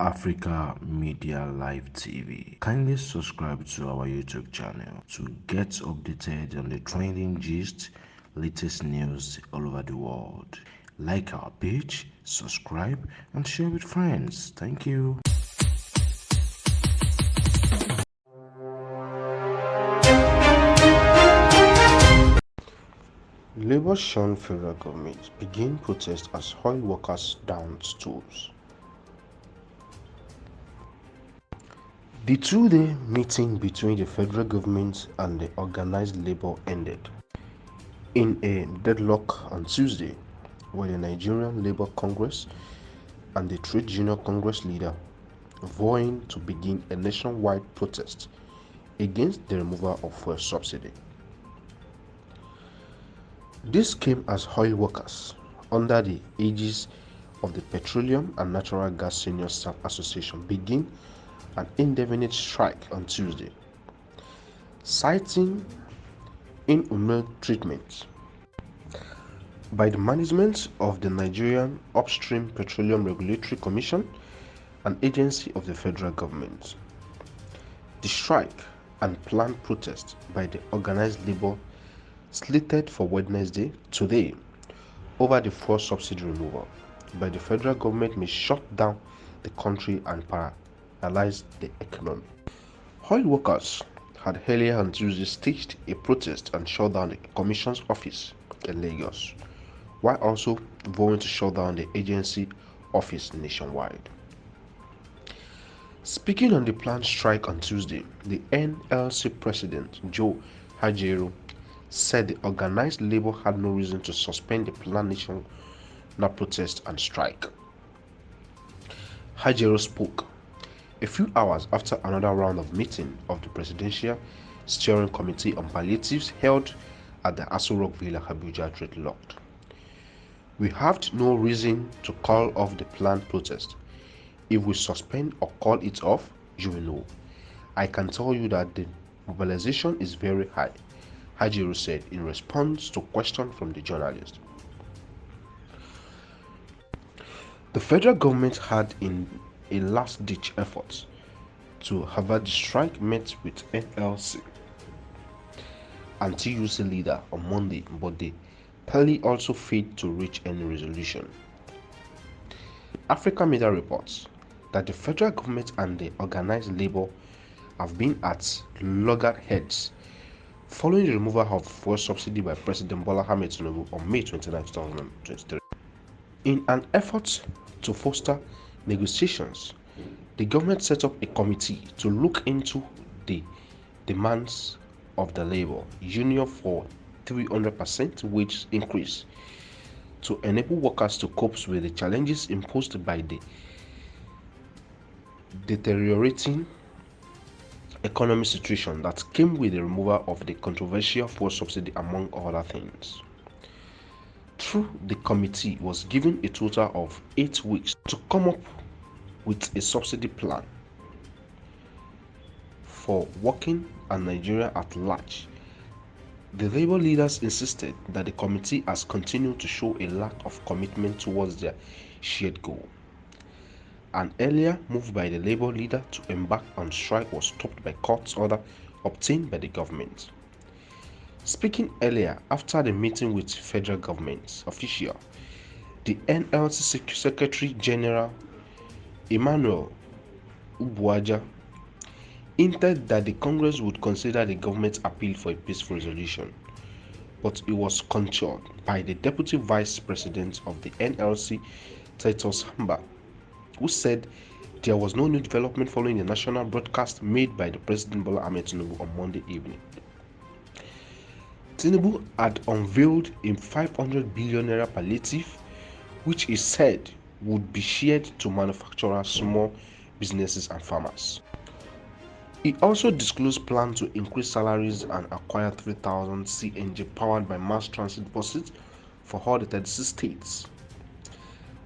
Africa Media Live TV. Kindly subscribe to our YouTube channel to get updated on the trending gist, latest news all over the world. Like our page, subscribe, and share with friends. Thank you. Labour shun federal government, begin protest as oil workers down tools. The two-day meeting between the federal government and the organized labor ended in a deadlock on Tuesday, where the Nigerian Labour Congress and the Trade Union Congress leader vowing to begin a nationwide protest against the removal of fuel subsidy. This came as oil workers, under the aegis of the Petroleum and Natural Gas Senior Staff Association, begin an indefinite strike on Tuesday, citing inhumane treatment by the management of the Nigerian Upstream Petroleum Regulatory Commission, an agency of the federal government. The strike and planned protest by the organized labor slated for Wednesday, today, over the fuel subsidy removal by the federal government may shut down the country and paralyze the economy. Oil workers had earlier on Tuesday staged a protest and shut down the Commission's office in Lagos, while also vowing to shut down the agency office nationwide. Speaking on the planned strike on Tuesday, the NLC president, Joe Hajero, said the organized labor had no reason to suspend the planned national protest and strike. Hajero spoke a few hours after another round of meeting of the Presidential Steering Committee on Palliatives held at the Aso Rock Villa, Abuja, deadlocked. We have no reason to call off the planned protest. If we suspend or call it off, you will know. I can tell you that the mobilization is very high, Hajiro said in response to a question from the journalist. The federal government had, in a last-ditch effort to avert the strike, met with NLC and TUC leader on Monday, but they clearly also failed to reach any resolution. AfricamediaLive reports that the federal government and the organized labor have been at loggerheads following the removal of fuel subsidy by President Bola Ahmed TINUBU on May 29, 2023. In an effort to foster negotiations, the government set up a committee to look into the demands of the labor union for 300% wage increase to enable workers to cope with the challenges imposed by the deteriorating economic situation that came with the removal of the controversial fuel subsidy, among other things. Through the committee was given a total of 8 weeks to come up with a subsidy plan for working and Nigeria at large. The labor leaders insisted that the committee has continued to show a lack of commitment towards their shared goal. An earlier move by the labor leader to embark on strike was stopped by court order obtained by the government. Speaking earlier after the meeting with federal government official, the NLC Secretary General Emmanuel Ubuaja hinted that the Congress would consider the government's appeal for a peaceful resolution, but it was countered by the Deputy Vice President of the NLC, Titus Hamba, who said there was no new development following the national broadcast made by the President Bola Ahmed TINUBU on Monday evening. TINUBU had unveiled a 500 billion naira palliative, which he said would be shared to manufacturers, small businesses, and farmers. He also disclosed plans to increase salaries and acquire 3,000 CNG powered by mass transit buses for all the 36 states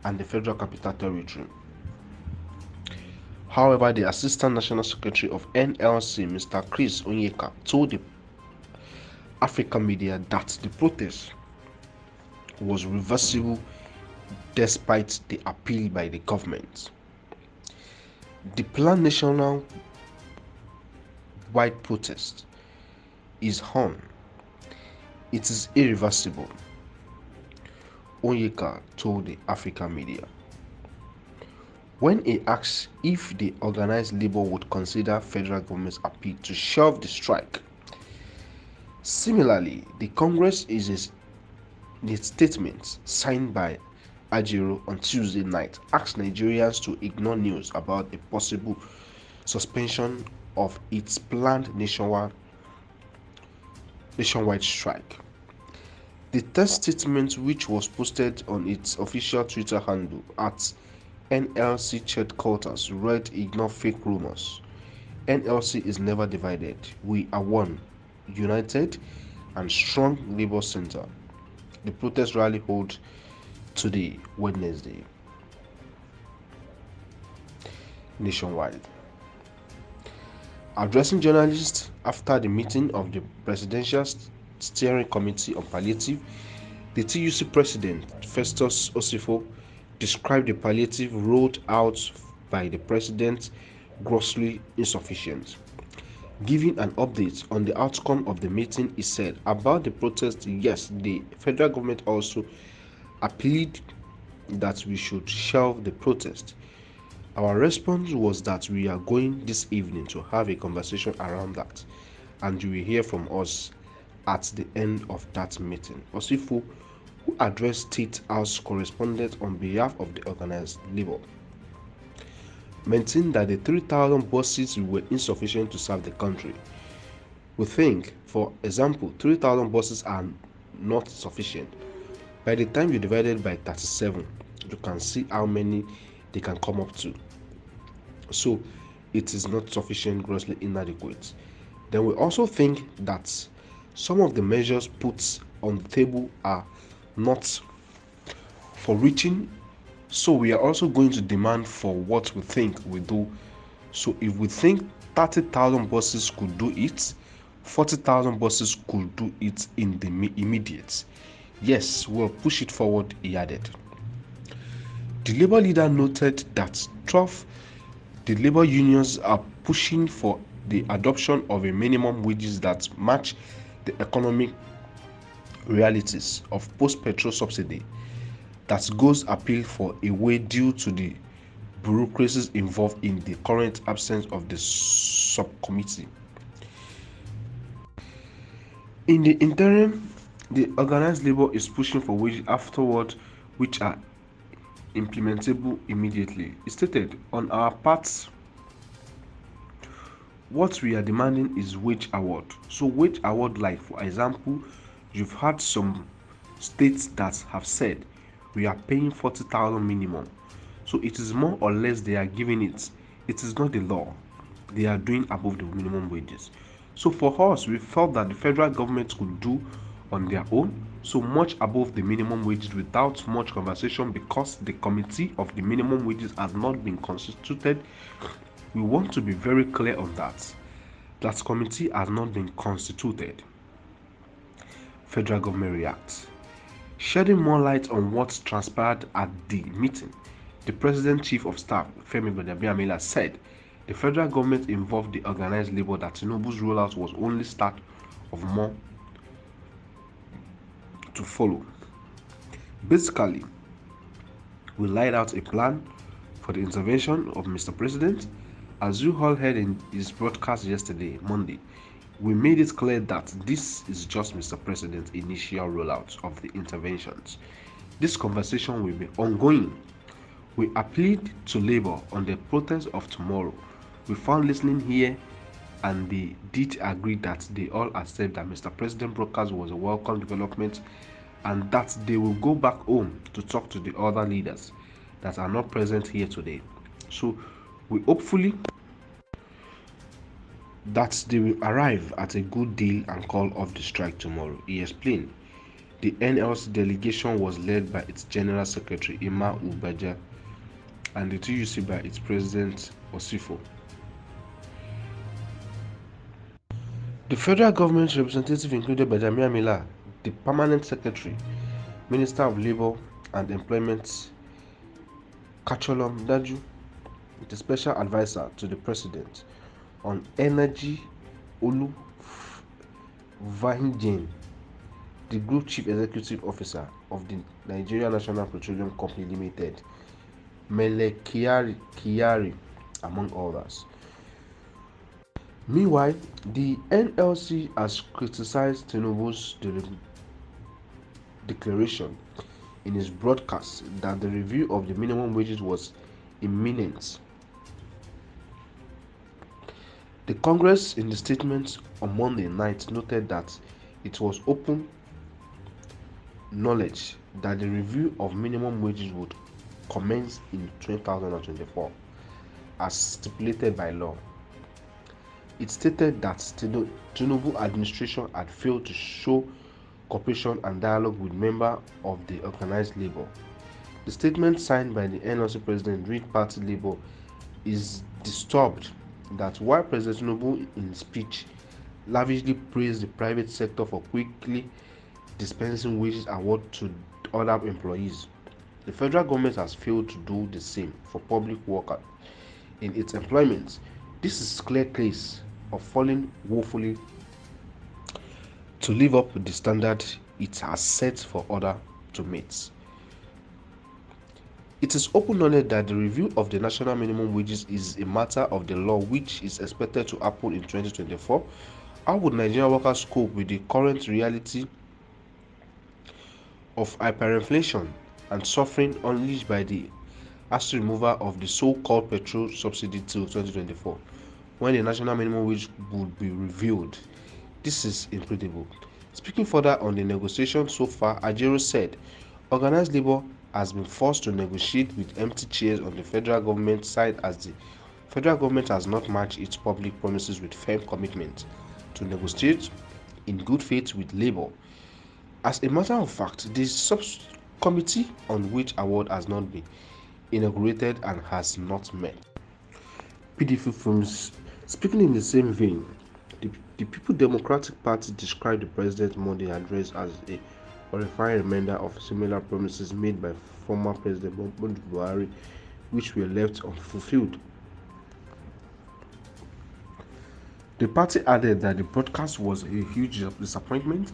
and the Federal Capital Territory. However, the Assistant National Secretary of NLC, Mr. Chris Onyeka, told the African media that the protest was reversible despite the appeal by the government. The planned national wide protest is on. It is irreversible, Onyeka told the African media. When he asked if the organized labor would consider federal government's appeal to shelve the strike. Similarly, the Congress is a statement signed by Ajero on Tuesday night asked Nigerians to ignore news about a possible suspension of its planned nationwide strike. The text statement, which was posted on its official Twitter handle at NLC headquarters, read, "Ignore fake rumors. NLC is never divided. We are one, united, and strong Labour Center." The protest rally holds today, Wednesday, nationwide. Addressing journalists after the meeting of the Presidential Steering Committee on Palliative, the TUC President, Festus Osifo, described the palliative rolled out by the President grossly insufficient. Giving an update on the outcome of the meeting, he said, "About the protest, yes, the federal government also appealed that we should shelve the protest. Our response was that we are going this evening to have a conversation around that, and you will hear from us at the end of that meeting." Osifo, who addressed State House correspondents on behalf of the organized labor, maintained that the 3,000 buses were insufficient to serve the country. We think, for example, 3,000 buses are not sufficient. By the time you divide it by 37, you can see how many they can come up to. So it is not sufficient, grossly inadequate. Then we also think that some of the measures put on the table are not for reaching, so we are also going to demand for what we think we do. So if we think 30,000 buses could do it, 40,000 buses could do it in the immediate. Yes, we'll push it forward, he added. The labor leader noted that the labor unions are pushing for the adoption of a minimum wages that match the economic realities of post-petrol subsidy, that goes appeal for a way due to the bureaucracies involved in the current absence of the subcommittee. In the interim, the organized labor is pushing for wages afterward which are implementable immediately. It stated, "On our part, what we are demanding is wage award." So wage award, like for example, you've had some states that have said we are paying 40,000 minimum. So it is more or less they are giving it. It is not the law. They are doing above the minimum wages. So for us, we felt that the federal government could do on their own so much above the minimum wages without much conversation, because the committee of the minimum wages has not been constituted. We want to be very clear on that. That committee has not been constituted. Federal government reacts. Shedding more light on what transpired at the meeting, the President Chief of Staff, Femi Gbadagba, said the federal government involved the organized labor that TINUBU's rollout was only start of more to follow. Basically, we laid out a plan for the intervention of Mr. President. As you all heard in his broadcast yesterday, Monday, we made it clear that this is just Mr. President's initial rollout of the interventions. This conversation will be ongoing. We appealed to labor on the protest of tomorrow. We found listening here, and they did agree that they all accept that Mr. President broadcast was a welcome development, and that they will go back home to talk to the other leaders that are not present here today. So we hopefully that they will arrive at a good deal and call off the strike tomorrow, he explained. The NLC delegation was led by its General Secretary, Emma Ubaja, and the TUC by its President, Osifo. The federal government's representative included Benjamin Miller, the Permanent Secretary, Minister of Labour and Employment, Kacholom Daju, The special advisor to the president on energy, Olu Vahinjane, the group chief executive officer of the Nigeria National Petroleum Company Limited, Mele Kyari, among others. Meanwhile, the NLC has criticized TINUBU's declaration in his broadcast that the review of the minimum wages was imminent. The Congress, in the statement on Monday night, noted that it was open knowledge that the review of minimum wages would commence in 2024, as stipulated by law. It stated that the TINUBU administration had failed to show cooperation and dialogue with members of the organized labor. The statement signed by the NLC president read Party Labour is disturbed that while President TINUBU in speech lavishly praised the private sector for quickly dispensing wages award to other employees, the federal government has failed to do the same for public workers in its employment. This is a clear case of falling woefully to live up to the standard it has set for others to meet. It is open knowledge that the review of the national minimum wages is a matter of the law which is expected to happen in 2024. How would Nigerian workers cope with the current reality of hyperinflation and suffering unleashed by the hasty removal of the so-called petrol subsidy till 2024, when the national minimum wage would be reviewed? This is incredible. Speaking further on the negotiation so far, Ajero said organized labor has been forced to negotiate with empty chairs on the federal government side, as the federal government has not matched its public promises with firm commitment to negotiate in good faith with labor. As a matter of fact, the subcommittee on wage award has not been inaugurated and has not met. PDP firms. Speaking in the same vein, the People Democratic Party described the President's Monday address as a horrifying reminder of similar promises made by former President Muhammadu Buhari, which were left unfulfilled. The party added that the broadcast was a huge disappointment,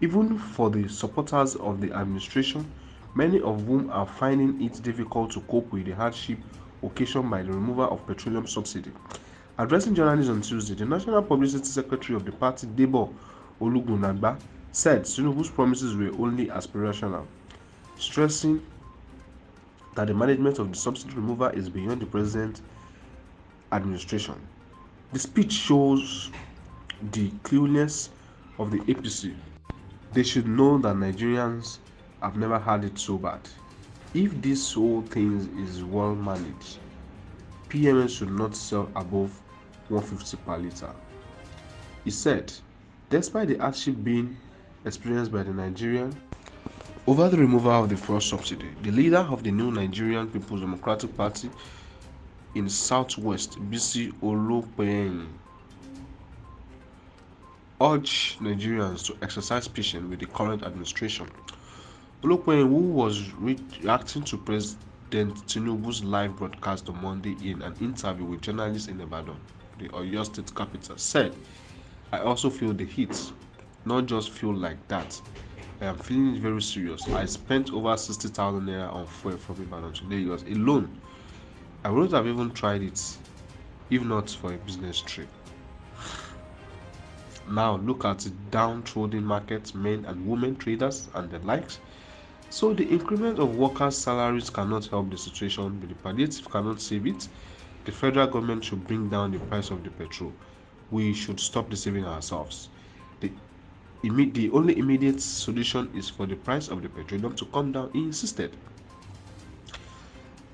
even for the supporters of the administration, many of whom are finding it difficult to cope with the hardship occasioned by the removal of petroleum subsidy. Addressing journalists on Tuesday, the National Publicity Secretary of the party, Debo Olugunagba, said Tinubu's promises were only aspirational, stressing that the management of the subsidy removal is beyond the present administration. The speech shows the cluelessness of the APC. They should know that Nigerians have never had it so bad. If this whole thing is well managed, PMS should not sell above 150 per litre. He said, despite the hardship being experienced by the Nigerian over the removal of the fuel subsidy, the leader of the new Nigerian People's Democratic Party in Southwest, BC Olopeyin, urged Nigerians to exercise patience with the current administration. Olopeyin, who was reacting to President Tinubu's live broadcast on Monday in an interview with journalists in Ibadan, the Oyo State capital, said, I also feel the heat, not just feel like that. I am feeling it very serious. I spent over 60,000 naira on fuel from Ibadan to Lagos alone. I wouldn't have even tried it if not for a business trip. Now look at the downtrodden markets, men and women traders and the likes. So the increment of workers' salaries cannot help the situation, but the palliative cannot save it. The federal government should bring down the price of the petrol. We should stop deceiving ourselves. The only immediate solution is for the price of the petroleum to come down, he insisted.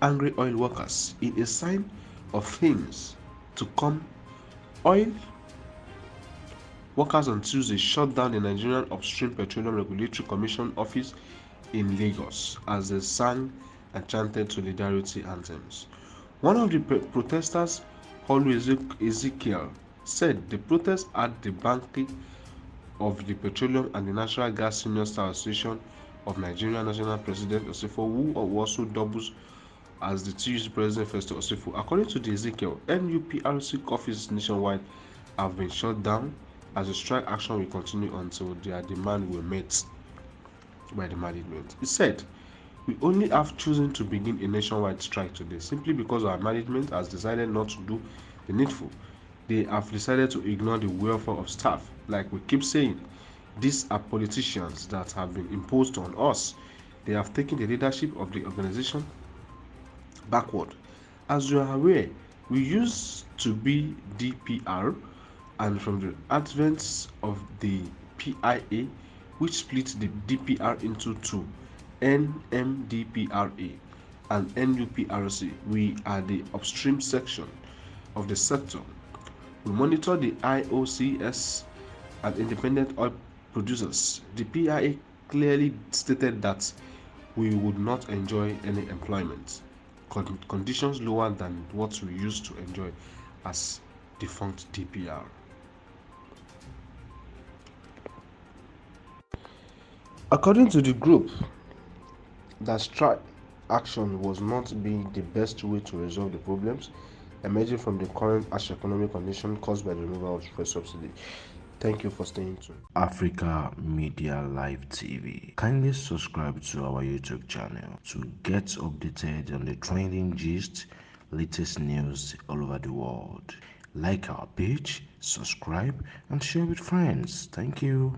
Angry oil workers, in a sign of things to come, oil workers on Tuesday shut down the Nigerian Upstream Petroleum Regulatory Commission office in Lagos as they sang and chanted solidarity anthems. One of the protesters, Holu Ezekiel, said the protest at the banking of the Petroleum and the Natural Gas Senior Star Association of Nigeria National President Osifo, who also doubles as the TUC President Festo Osifo. According to the Ezekiel, NUPRC offices nationwide have been shut down as the strike action will continue until their demand will met by the management. He said, "We only have chosen to begin a nationwide strike today simply because our management has decided not to do the needful. They have decided to ignore the welfare of staff. Like we keep saying, these are politicians that have been imposed on us. They have taken the leadership of the organization backward. As you are aware, we used to be DPR, and from the advent of the PIA, which split the DPR into two, NMDPRA and NUPRC, we are the upstream section of the sector. We monitor the IOCS and independent oil producers. The PIA clearly stated that we would not enjoy any employment conditions lower than what we used to enjoy as defunct DPR. According to the group, that strike action was not being the best way to resolve the problems emerging from the current harsh economic condition caused by the removal of petrol subsidy. Thank you for staying tuned. Africa Media Live TV. Kindly subscribe to our YouTube channel to get updated on the trending gist, latest news all over the world. Like our page, subscribe, and share with friends. Thank you.